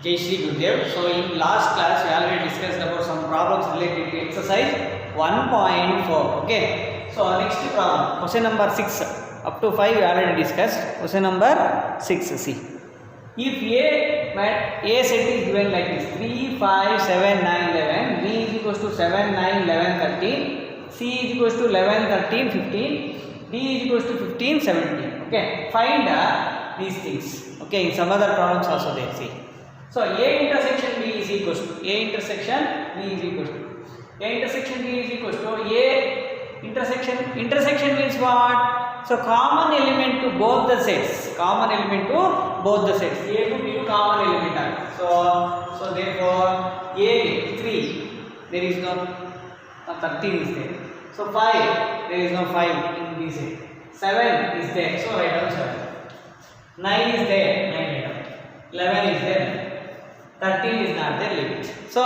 Jai Shri Gurudev. So in last class we already discussed about some problems related to exercise 1.4. Okay. So next problem, question number 6. Up to 5 we already discussed. Question number 6. See. If A set is given like this: 3, 5, 7, 9, 11. B is equals to 7, 9, 11, 13. C is equals to 11, 13, 15. D is equals to 15, 17. Okay. Find these things. Okay. In some other problems also they see. So A intersection B is equals to A intersection B is equals to A intersection B is equals to A intersection means what? So common element to both the sets. Common element to both the sets. A to B common element. So therefore A 3 there is no 13 is there. So 5 there is no 5 in B set. 7 is there. So write down 7. 9 is there. 9 write down. 11 is there. 13 is not there, leave it. So,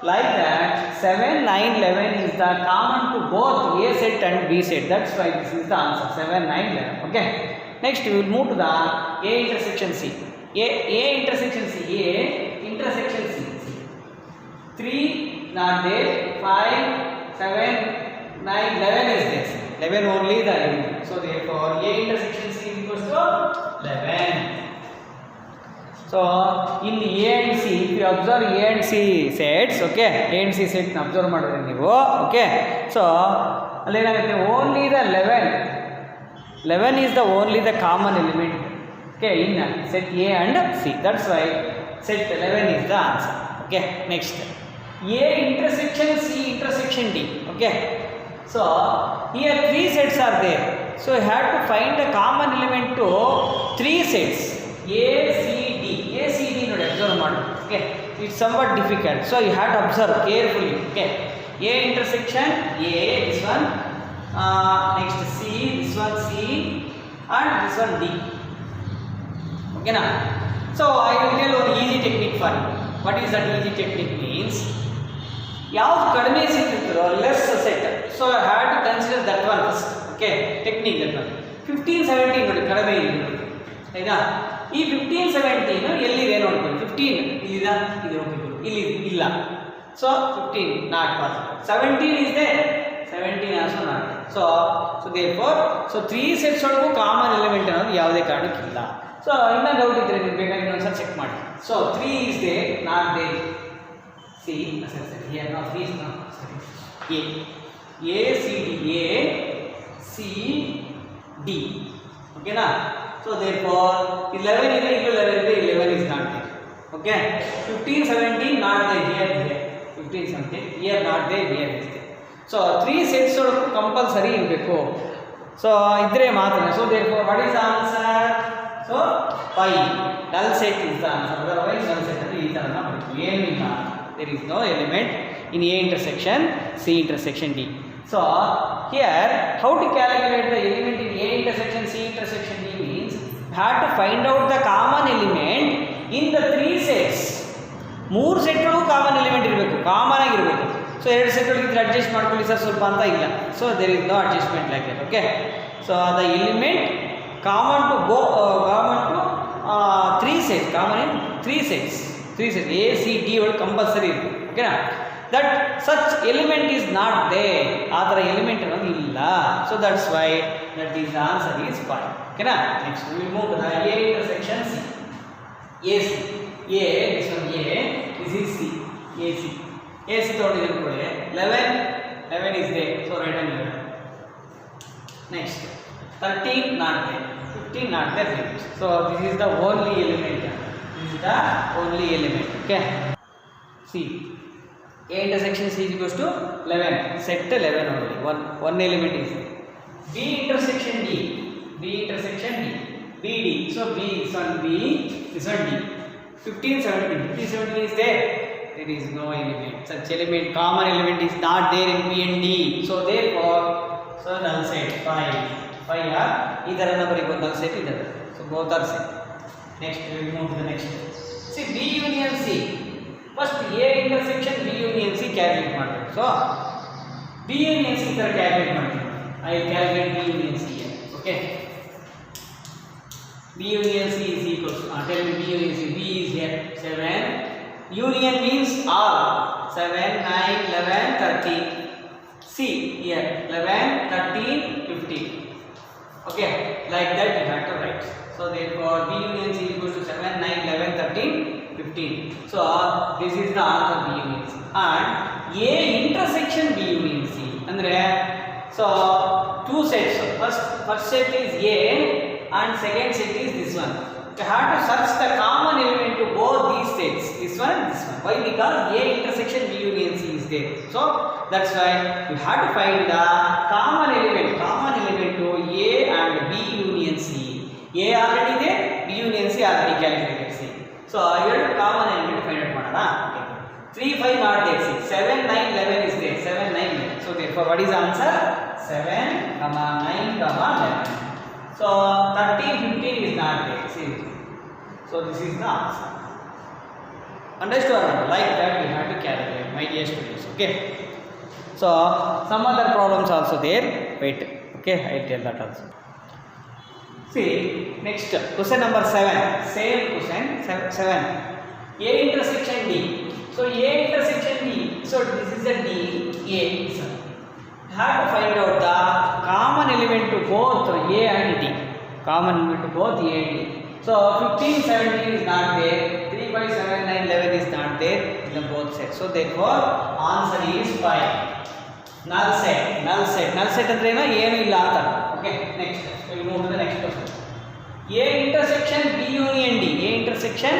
like that, 7, 9, 11 is the common to both A set and B set. That's why this is the answer, 7, 9, 11. Okay. Next, we will move to the A intersection C. A intersection C. A intersection C. 3 not there, 5, 7, 9, 11 is there. 11 only the element. So, therefore, A intersection C is equals to 11. So in A and C, if you observe A and C sets, okay, A and C set observe ಮಾಡಿದ್ರೆ ನೀವು, okay, so ಅಲ್ಲಿ ಏನಾಗುತ್ತೆ, only the 11 is the only the common element, okay, in set A and C. That's why set 11 is the answer. Okay, next A intersection C intersection D. Okay, so here 3 sets are there, so you have to find the common element to 3 sets A, C, D. A, C, D ನೋಡಿ observe ಮಾಡಿ. Okay, it's somewhat difficult, so you have to observe carefully. Okay, A intersection A, this one, next C, this one C, and this one D. Okay na? So I will tell one easy technique for you. What is that easy technique means? ಯಾವ್ದು ಕಡಿಮೆ ಸಿಕ್ಕಿದ್ರು less set, so I have to consider that one first. Okay, technique that one. 15, 17 ನೋಡಿ ಕಡಿಮೆ ಇದೆ ನೋಡಿ, ಆಯ್ತಾ? ಈ 15, 17 ಎಲ್ಲಿದೆ ನೋಡ್ಕೊಳ್ಳಿ. 15 ಇಲ್ಲಿದೆ, ಇದು ಹೋಗ್ಬೇಕು, ಇಲ್ಲಿ ಇಲ್ಲ, so 15 not possible. 17 is there, 17 also not. So therefore so 3 sets ಒಳಗೂ ಕಾಮನ್ ಎಲಿಮೆಂಟ್ ಅನ್ನೋದು ಯಾವುದೇ ಕಾರಣಕ್ಕಿಲ್ಲ. ಸೊ ಇನ್ನೂ ಡೌಟ್ ಇದ್ರೆ ನೀವು ಬೇಕಾಗಿ ಇನ್ನೊಂದ್ಸಲ ಚೆಕ್ ಮಾಡಿ. So 3 is there, not there. C ಸರಿ here now 3 is not sorry A C D A C D. Okay na? So therefore 11 is equal to 11 is not there. Okay, 15, 17 not there, here 15, 17 here not there, here is there. So 3 sets compulsory ಇರಬೇಕು. So ಇದ್ರೆ ಮಾತ್ರ. So therefore what is the answer? So 5 null set is the answer. Otherwise null set ಅಂದ್ರೆ ಈ ತರ ಬರುತ್ತೆ, ಏನು ಇಲ್ಲ, there is no element in A intersection C intersection D. So here how to calculate the element in A intersection C intersection D means have to find out the common element in the 3 sets. 3 set ಒಳಗೂ common element ಇರಬೇಕು, common ಆಗಿರಬೇಕು. So 2 set ಒಳಗೆ ಇದ್ರೆ adjust ಮಾಡ್ಕೊಳ್ಳಿ sir ಸ್ವಲ್ಪ ಅಂತ ಇಲ್ಲ. So there is no adjustment like that. Okay, so the element common to 3 sets, common in 3 sets A C D ಒಳಗೆ ಕಂಪಲ್ಸರಿ ಇರಬೇಕು. ಓಕೆನಾ? That such element is not there, ಆ ಥರ ಎಲಿಮೆಂಟ್ ಅನ್ನೋದು ಇಲ್ಲ. So that's why that is the answer is 5. ಓಕೆನಾ? Next we will move to the A intersection C. AC A, this one A, this is C, AC. AC ತಗೊಂಡಿದ್ದೀವಿ ಅನ್ಕೊಳ್ಳಿ, 11 is there, so write down 11. Next 13 not there, 15 not there, so this is the only element. This is the only element. Okay, see A intersection C is equals to 11, set 11 only, one element is there. B intersection D, B intersection D, BD, so B is on B, this one D. 15, 17 is there, there is no element, such element, common element is not there in B and D. So therefore, so null set 5 are either number equal null set either, so both are set. Next we will move to the next. See B union C, first A intersection B union C calculate ಮಾಡ್ತೀವಿ. So B union C ತರ calculate ಮಾಡ್ತೀವಿ. I will calculate B union C here. Okay, B union C is equals, tell me B union C, B is here 7. Union means all. 7, 9, 11, 13. See here 11, 13, 15. Okay, like that you have to write. So therefore B union C equals to 7, 9, 11, 13, 15. So this is the answer B union C. And A intersection B union C. Andre, so two sets. First set is A and second set is this one. You have to search the common element to both these sets. This one and this one. Why? Because A intersection B union C is there. So that's why you have to find the common element to A and B union C. A already there, B union C already calculated. See. So here common element find out madana. Okay. 3, 5 not there. See. 7, 9, 11 is there. 7, 9, 11. So therefore what is the answer? 7, 9, 11. So 13, 15 is not there. See. So this is the answer. Understood or not? Like that we have to calculate, my dear students. Okay. So some other problems also there. Wait. Okay, I tell that also. See, next question number 7. Same question. 7. A intersection D. So A intersection D. So this is a D. A. So have to find out the common element to both A and D. Common element to both A and D. So 15, 17 is not there. 3, 5, 7, 9, 11 is not there in the both sets. So therefore answer is 5. Null set ಅಂದ್ರೆ ಏನು ಇಲ್ಲ ಅಂತ. Okay, next. So we move to the next question. A intersection B union D. A intersection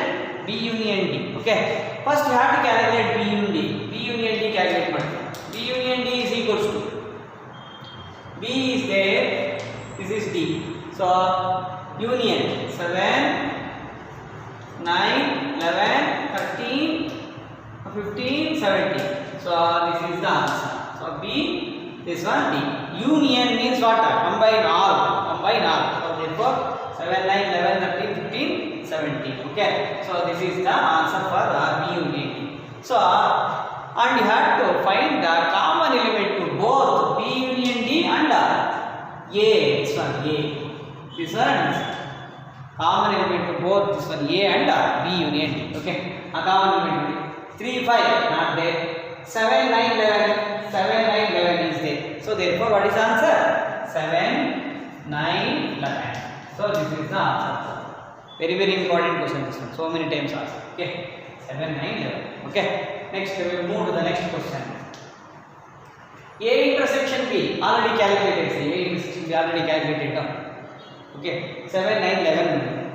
B union D. Okay. First you have to calculate B union D. B union D calculate ಮಾಡಿ. B union D is equals to B is there. This is D. So union 7, 9, 11, 13, 15, 17. So this is the answer. So B, this one D. Union means what? Combine all. So therefore 7, 9, 11, 13, 15, 17. Okay. So this is the answer for B union D. So and you have to find the common element to both B union D and A. This one A. This one common element to both this one A and B union D. Okay. A common element 3, 5 not there. 7, 9, 11. 7, 9, 11 is there. So therefore what is the answer? 7, 9, 11. So this is the answer. Very important question this one. So many times asked. Okay. 7, 9, 11. Okay. Next we will move to the next question. A intersection B already calculated. See, A intersection B already calculated down. Okay. 7, 9, 11.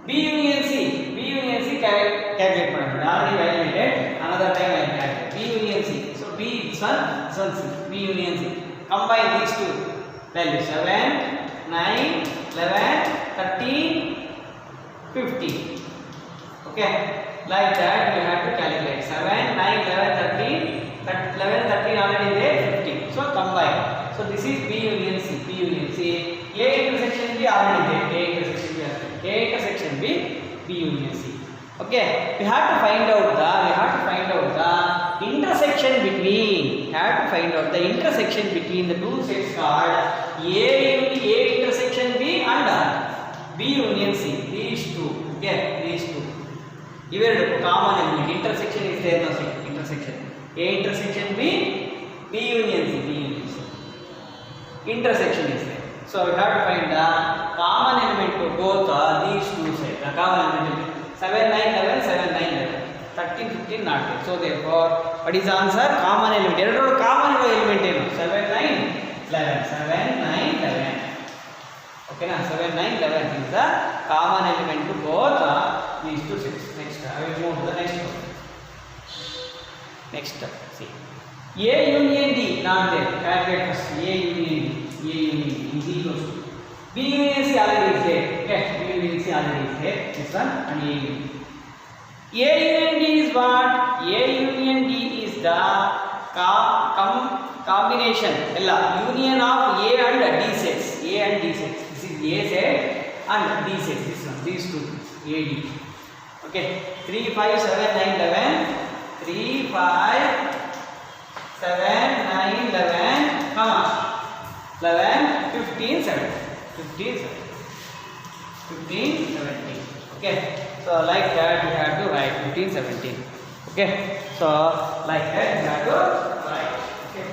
B union C calculate madam. Already validated. Another time I calculate. B union C. So B this one C. B union C. Combine these two values. 7, 9, 11, 13, 15. Okay. Like that you have to calculate. 7, 9, 11, 13. 11, 13 already there. 15. So combine. So this is B union C. B union C. A intersection B already there. A intersection B. B union C. Okay, we have to find out the intersection between the two sets called A intersection B and B union C. These two. Okay, these two. Even common element intersection is there. No intersection. A intersection B union C. Intersection is there. So we have to find the common element to both these two sets. The common element 7, 9, 11, 7, 9, 11. 13, 15 not there. So therefore, what is the answer? Common element. Common element ಏನು? 7, 9, 11. 7, 9, 11. Okay na? 7, 9, 11 is the common element to both these two sets. Next, I will move to the next one. Next, see. A union D not there. Calculate first. A union D is equals to B union C already is there. Okay, B union C already is there. This one and A union. A union D is what? A union D is the combination. Union of A and D sets. A and D sets. This is A set and D sets. This one. These two. A D. Okay. 3, 5, 7, 9, 11. 3, 5, 7, 9, 11. Come on. 11, 15, 17. 15, 17. Okay. So like that we have to write. 15, 17. Okay, so like that you have to write. Okay.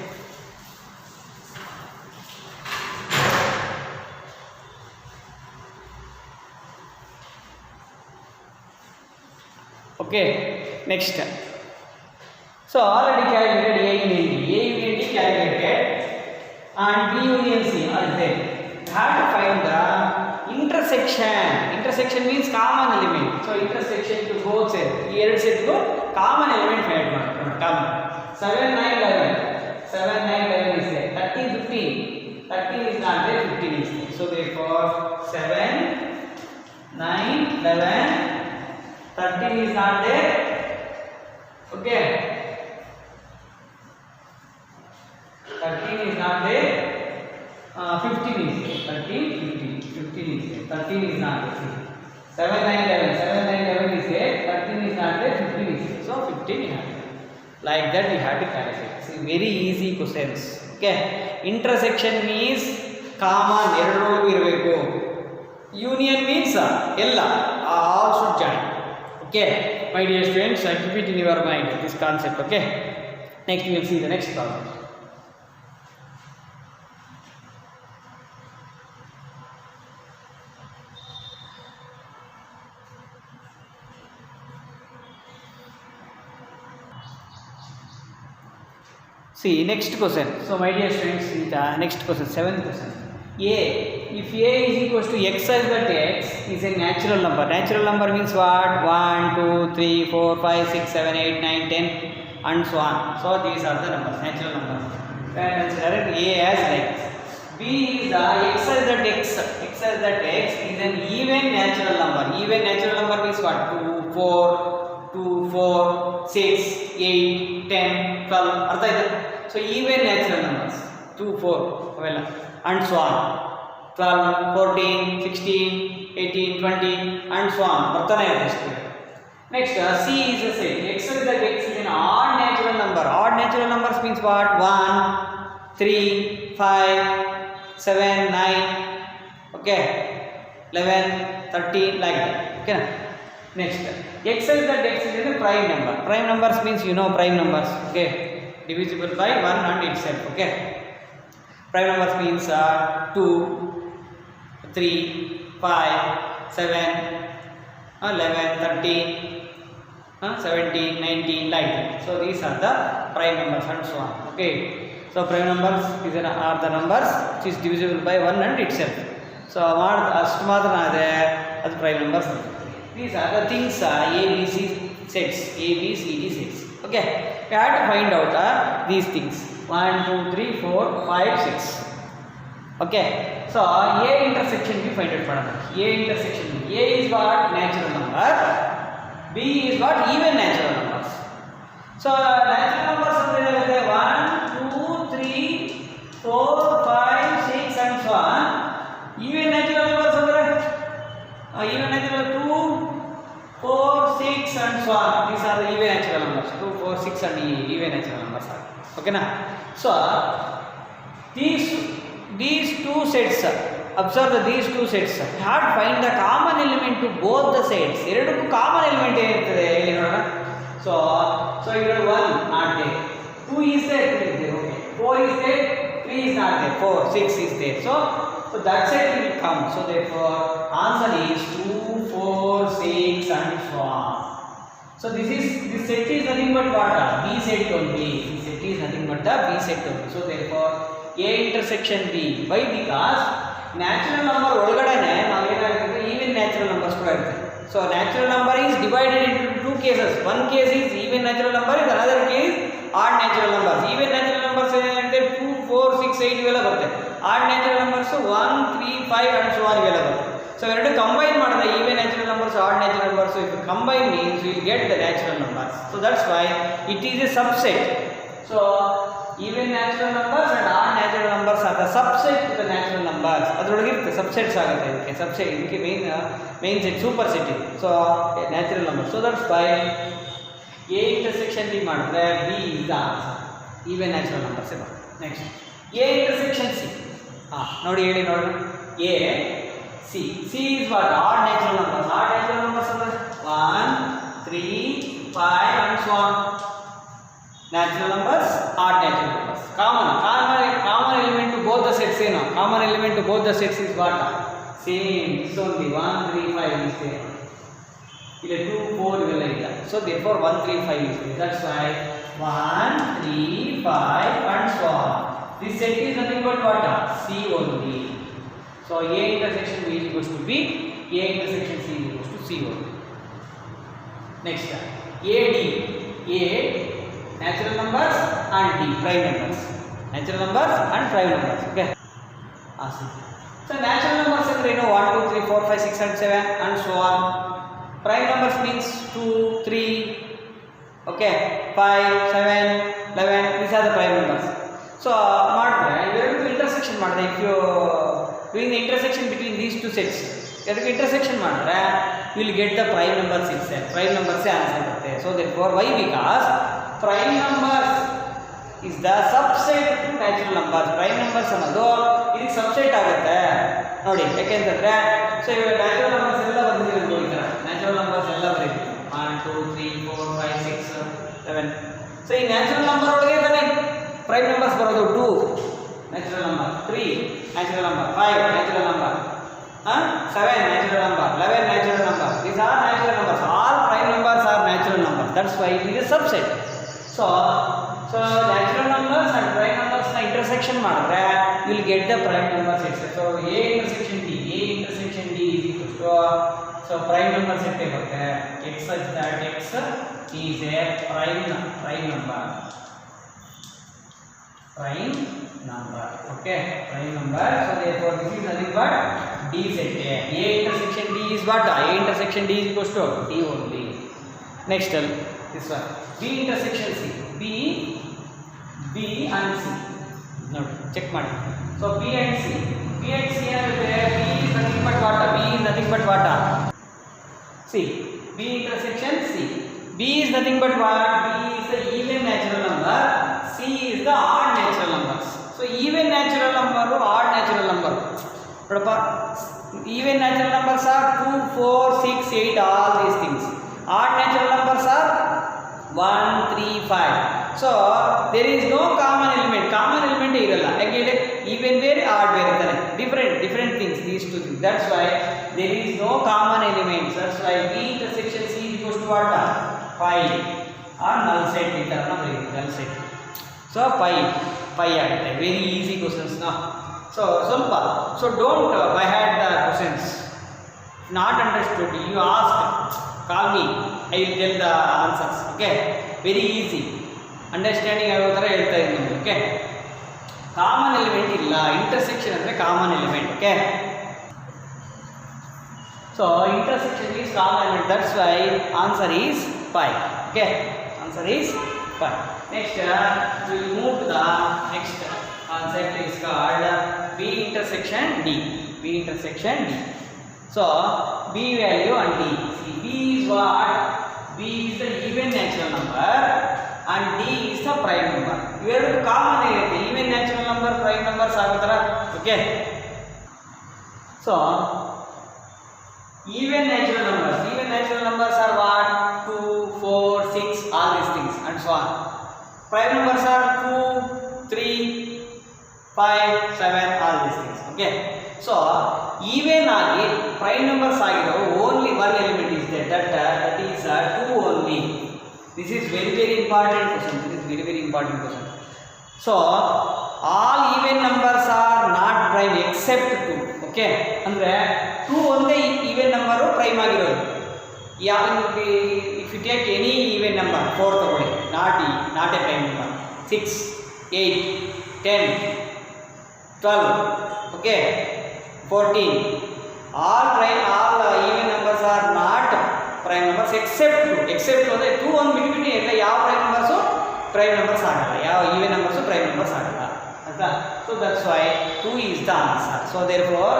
Okay, next. So already calculated A union D. A union D calculated and B union C are there. You have to find the intersection. Intersection means common element. So intersection to both sides. Here set go common element find common. 7, 9, 11. 7, 9, 11 is there. 13, 15. 13 is not there. 15 is there. So therefore 7, 9, 11. 13 is not there. Okay. 13 is not there. 15 is there. 13, 15. 15 is there. 13 is not there. 7, 9, 11. 7, 9, 11 is there. 13 is not there. 15 is there. So 15 you have to. Like that we have to calculate. See, very easy questions. Okay. Intersection means common. Error irbeku. Union means ella. All should join. Okay, my dear students, keep it in your mind this concept. Okay, next we will see the next problem. See next question. So my dear students, the next question, 7th question. A, if A is equals to x such that x is a natural number. Natural number means what? 1, 2, 3, 4, 5, 6, 7, 8, 9, 10 and so on. So these are the numbers, natural numbers. And consider A as like this. B is the x such that x such that x is an even natural number. Even natural number means what? 2, 4, 6, 8, 10, 12. Artha ide? So even natural numbers 2, 4 avella and so on. 12, 14, 16, 18, 20 and so on. Bartane irate. Next C is the same. X such that x is an odd natural number. Odd natural numbers means what? 1, 3, 5, 7, 9. Okay. 11, 13 like that. Okay. Next x such that x is a prime number. Prime numbers means you know prime numbers. Okay. Divisible by 1 and itself. Okay. Prime numbers means 2, 3, 5, 7, 11, 13, 17, 19 like that. So these are the prime numbers and so on. Okay. So prime numbers are the numbers which is divisible by 1 and itself. So ಅಷ್ಟು ಮಾತ್ರ ಇದೆ ಅದು prime numbers. These are the things A, B, C sets. A, B, C, D sets. Okay. We have to find out these things. 1, 2, 3, 4, 5, 6. Okay. So A intersection we find out. A intersection. A is what? Natural number. B is what? Even natural numbers. So natural numbers are 1, 2, 3, 4, 5, 6 and so on. Even natural numbers are even natural 2, 4, 6 and so on. These are the even natural numbers. 2, 4, 6 and even natural numbers are. Okay na? So these two sets, observe these two sets. You have to find the common element to both the sets. ಎರಡಕ್ಕೂ common element ಏನಿರ್ತದೆ ಹೇಳಿ ನೋಡೋಣ. So here 1 not there, 2 is there, 3 is there. Okay, 4 is there, 3 is not there, 4, 6 is there. So that set will come. So therefore answer is 2, 4, 6 and so on. So this set is nothing but what? B set only. This set is nothing but the B set only. So therefore A intersection B. Why? Because natural number ಒಳಗಡೆನೆ ನಾವು ಏನಾಗುತ್ತೆ even natural numbers ಕೂಡ ಇರುತ್ತೆ. So natural number is divided into two cases. One case is even natural number, is another case odd natural numbers. Even natural numbers ಏನಂತೆ 2, 4, 6, 8 ಇವೆಲ್ಲ ಬರುತ್ತೆ. Odd natural numbers 1, 3, 5 and so on ಇವೆಲ್ಲ ಬರುತ್ತೆ. So ಎರಡು combine ಮಾಡಿದ್ರೆ even natural numbers, odd natural numbers, so if you combine means we will get the natural numbers. So that's why it is a subset. So even natural numbers and odd natural numbers are the subset to the natural numbers. ಅದರೊಳಗೆ ಇರುತ್ತೆ subsets ಆಗುತ್ತೆ ಇದಕ್ಕೆ subset ಇದಕ್ಕೆ main set super set ಇದೆ. So natural number. So that's Y A intersection B ಮಾಡಿದ್ರೆ B is the answer. even natural numbers ಇದೆ. Next A intersection C. ನೋಡಿ ಹೇಳಿ ನೋಡೋಣ. A C. C is what? odd natural numbers. Odd natural numbers ಅಂದ್ರೆ 1, 3, 5 and so on. Natural numbers, odd natural numbers. Common element to both the sets, common element to both the sets is what? Same. This only 1, 3, 5 is there. 2, 4 ಇವೆಲ್ಲ ಇಲ್ಲ. So therefore 1, 3, 5 is there. That's why 1, 3, 5 and so on. This set is nothing but what? C only. So A intersection B is equals to B, A intersection C is equals to C only. Next, AD. A natural numbers and D prime numbers. Natural numbers and prime numbers. Okay. So natural numbers are 1, 2, 3, 4, 5, 6 and 7 and so on. Prime numbers means 2, 3, okay, 5, 7, 11. These are the prime numbers. So intersection if you doing the intersection between these two sets, intersection you will get the prime numbers itself. Prime numbers answer. So therefore why? Because prime numbers is the subset to natural numbers. Prime numbers ಅನ್ನೋದು ಇದಕ್ಕೆ subset ಆಗುತ್ತೆ ನೋಡಿ. ಯಾಕೆಂತಂದ್ರೆ so ಇವಾಗ natural numbers ಎಲ್ಲ ಬಂದಿದೆ ನೋಡಿ. Natural numbers ಎಲ್ಲ ಬರೀತೀವಿ 1, 2, 3, 4, 5, 6, 7. ಸೊ ಈ ನ್ಯಾಚುರಲ್ ನಂಬರ್ ಒಳಗೆ ತಾನೆ ಪ್ರೈಮ್ ನಂಬರ್ಸ್ ಬರೋದು. 2 natural number, 3 natural number, 5 natural number, 7 natural number, 11 natural number. These are natural numbers. All prime numbers are natural numbers. That's why it is a subset. So natural numbers and prime numbers na intersection ಮಾಡಿದ್ರೆ you will get the prime numbers set. So A intersection D is equals to so prime number set ಬರುತ್ತೆ x such that x is a prime number. Okay, prime number. So therefore this is nothing but D set. A intersection D is what? A intersection D is equals to D only. Next this one, B intersection C. B and C. Now check ಮಾಡಿ. So B and C ಅಂದರೆ B is nothing but what? B is nothing but what? See, B intersection C. B is nothing but what? B is the even natural number. C is the odd natural numbers. So even natural number, odd natural number. Even natural numbers are 2, 4, 6, 8, all these things. Odd natural numbers are 1, 3, 5. So there is no common element. Common element iralla. Again, even very odd very different things. These two things. That's why there is no common elements. That's why B intersection C is equals to what? 5 or null set. Null set. So pi ಆಗುತ್ತೆ. Very easy questions now. So don't by heart the questions. Not understood, you ask, call me, I will tell the answers. Okay, very easy. Understanding ಆಗೋ ಥರ ಹೇಳ್ತಾ ಇದ್ದೀನಿ ನಿಮಗೆ. Okay, common element ಇಲ್ಲ, intersection ಅಂದರೆ common element. Okay, so intersection is common element. That's why answer is 5. Okay, answer is 5. Next we will move to the next concept is called B intersection D. B intersection D. So B value and D. See, B is what? B is the even natural number and D is the prime number. Iveru common irutte. Even natural number, prime numbers agutara. Okay. So even natural numbers are what? 2, 4, 6, all these things and so on. Prime numbers are 2, 3, 5, 7, all these things. Okay. So even agi prime numbers agiro only one element is there. That is 2 only. This is very important question. So all even numbers are not prime except 2. Okay. Andre 2 only even number prime agirodu. Yeah, if you take any even number, 4 tagoli, not a prime number. 6, 8, 10, 12, okay, 14. All even numbers are not prime numbers except 2. Except 2 on between ಎಲ್ಲ ಯಾವ prime numbers prime numbers ಆಗಲ್ಲ, ಯಾವ even numbers prime numbers ಆಗಲ್ಲ. ಆಯ್ತಾ? So that's why 2 is the answer. So therefore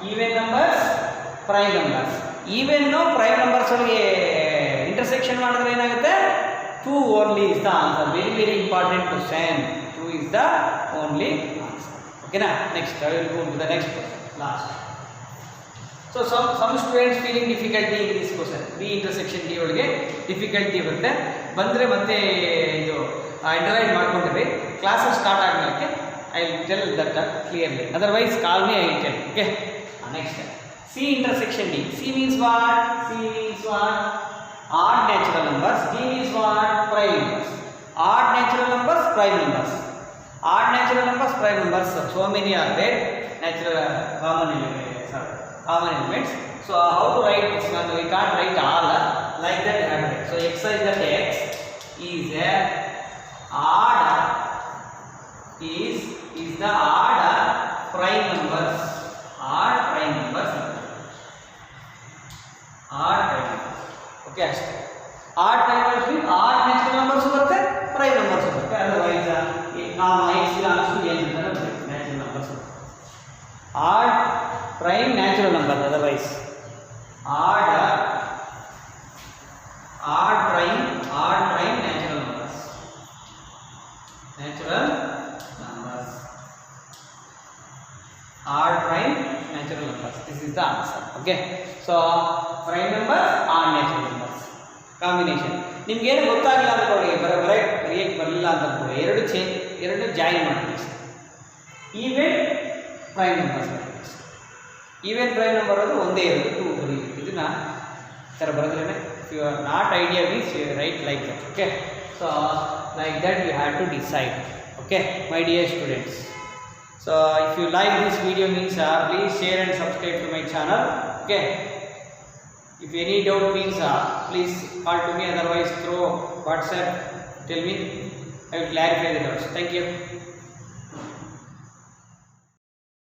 even numbers, prime numbers. Even no prime numbers ಒಳಗೆ intersection ಮಾಡಿದ್ರೆ ಏನಾಗುತ್ತೆ? 2 only is the answer. Very important question. 2 is the only answer. Okay na? Next I will go to the next question. Last. So some students feeling difficulty in this question. B intersection D ಒಳಗೆ difficulty ಬರುತ್ತೆ. ಬಂದ್ರೆ ಮತ್ತೆ ಇದು underline ಮಾಡ್ಕೊಂಡಿರಿ. Classes start ಆದ್ಮೇಲೆ I will tell that clearly. Otherwise call me, I will tell. Okay. Next. C intersection D. C means what? C means what? Odd natural numbers. D means what? Prime numbers. Odd natural numbers, prime numbers. Odd natural numbers, prime numbers. So many are there. Natural common elements. So how to write this one? We can't write all like that. So exercise that x is a odd is the odd prime numbers. Odd prime numbers. Odd prime numbers. Okay, ಅಷ್ಟೇ. Odd prime numbers means odd natural numbers ಬರುತ್ತೆ, prime numbers ಬರುತ್ತೆ. Otherwise ನಾವು x belongs to n ಅಂತ natural numbers. Odd prime natural numbers. Otherwise odd prime natural numbers. Natural numbers. Odd prime natural numbers. This is the answer. Okay. So prime numbers, odd natural numbers combination. ನಿಮಗೆ ಏನು ಗೊತ್ತಾಗಲಿಲ್ಲ ಅಂದ್ಕೊಳ್ಳಿ, ಬರೆಯಕ್ಕೆ ಬರಲಿಲ್ಲ ಅಂತ ಅಂದ್ಕೊಳ್ಳಿ, ಎರಡು join ಮಾಡಿ. Even prime numbers even prime number ಅದು ಒಂದೇ ಇರೋದು 2 ಬರೀಬೇಕು. ಇದನ್ನ ಥರ ಬರೆದ್ರೇ if you are not idea means you write like that. Okay. So like that you have to decide. Okay, my dear students. So if you like this video means please share and subscribe to my channel. Okay. If any doubt means please call to me. Otherwise through WhatsApp tell me. I will clarify the doubts. Thank you.